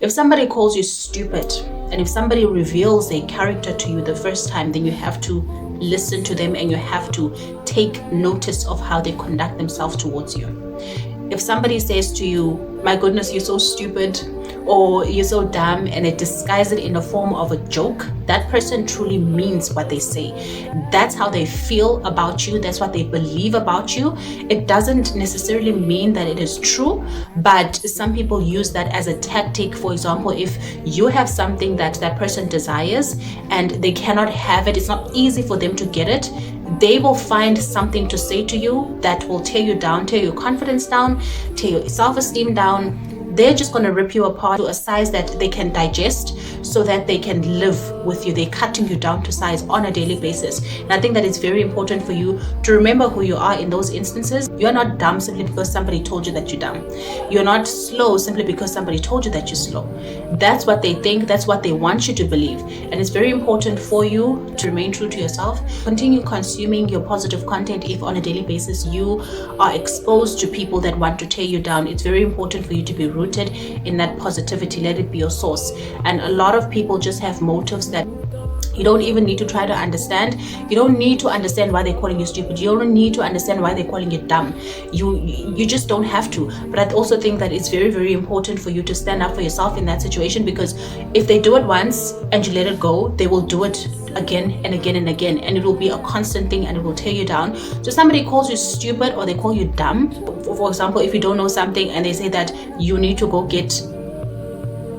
If somebody calls you stupid, and if somebody reveals their character to you the first time, then you have to listen to them and you have to take notice of how they conduct themselves towards you. If somebody says to you, my goodness, you're so stupid, or you're so dumb, and it disguises it in the form of a joke, that person truly means what they say. That's how they feel about you. That's what they believe about you. It doesn't necessarily mean that it is true, but some people use that as a tactic. For example, if you have something that that person desires and they cannot have it, it's not easy for them to get it, they will find something to say to you that will tear you down, tear your confidence down, tear your self-esteem down. They're just going to rip you apart to a size that they can digest so that they can live with you. They're cutting you down to size on a daily basis. And I think that it's very important for you to remember who you are in those instances. You're not dumb simply because somebody told you that you're dumb. You're not slow simply because somebody told you that you're slow. That's what they think. That's what they want you to believe. And it's very important for you to remain true to yourself. Continue consuming your positive content. If on a daily basis you are exposed to people that want to tear you down, it's very important for you to be rooted in that positivity. Let it be your source. And a lot of people just have motives that you don't even need to try to understand. You don't need to understand why they're calling you stupid. You don't need to understand why they're calling you dumb. You just don't have to. But I also think that it's very, very important for you to stand up for yourself in that situation, because if they do it once and you let it go, they will do it again and again and again, and it will be a constant thing and it will tear you down. So somebody calls you stupid or they call you dumb. For example, if you don't know something and they say that you need to go get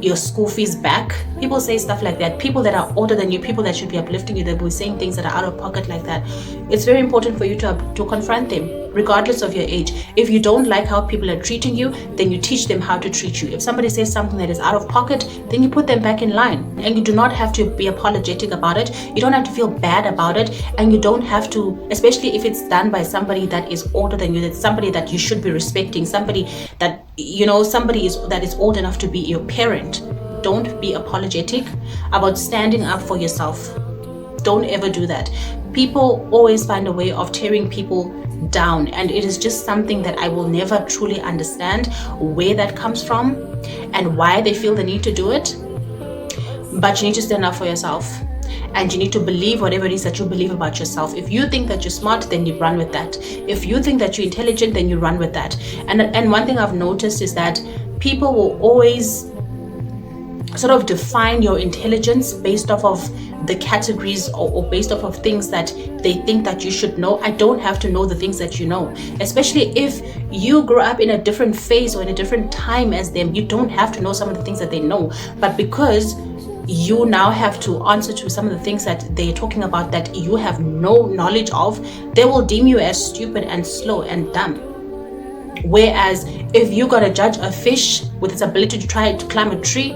your school fees back, people say stuff like that. People that are older than you, people that should be uplifting you, they'll be saying things that are out of pocket like that. It's very important for you to confront them, regardless of your age. If you don't like how people are treating you, then you teach them how to treat you. If somebody says something that is out of pocket, then you put them back in line. And you do not have to be apologetic about it. You don't have to feel bad about it. And you don't have to, especially if it's done by somebody that is older than you, that's somebody that you should be respecting, somebody that, that is old enough to be your parent. Don't be apologetic about standing up for yourself. Don't ever do that. People always find a way of tearing people down, and it is just something that I will never truly understand where that comes from and why they feel the need to do it. But you need to stand up for yourself, and you need to believe whatever it is that you believe about yourself. If you think that you're smart, then you run with that. If you think that you're intelligent, then you run with that. And one thing I've noticed is that people will always sort of define your intelligence based off of the categories or based off of things that they think that you should know. I don't have to know the things that you know, especially if you grew up in a different phase or in a different time as them. You don't have to know some of the things that they know, but because you now have to answer to some of the things that they're talking about that you have no knowledge of, they will deem you as stupid and slow and dumb. Whereas if you gotta judge a fish with its ability to try to climb a tree,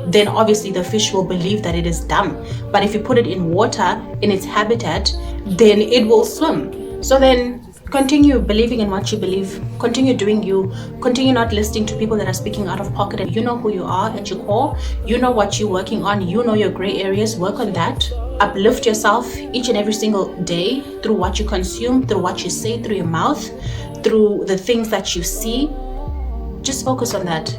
then obviously the fish will believe that it is dumb. But if you put it in water, in its habitat, then it will swim. So then continue believing in what you believe. Continue doing you. Continue not listening to people that are speaking out of pocket. And you know who you are at your core. You know what you're working on. You know your gray areas. Work on that. Uplift yourself each and every single day through what you consume, through what you say, through your mouth, through the things that you see. Just focus on that.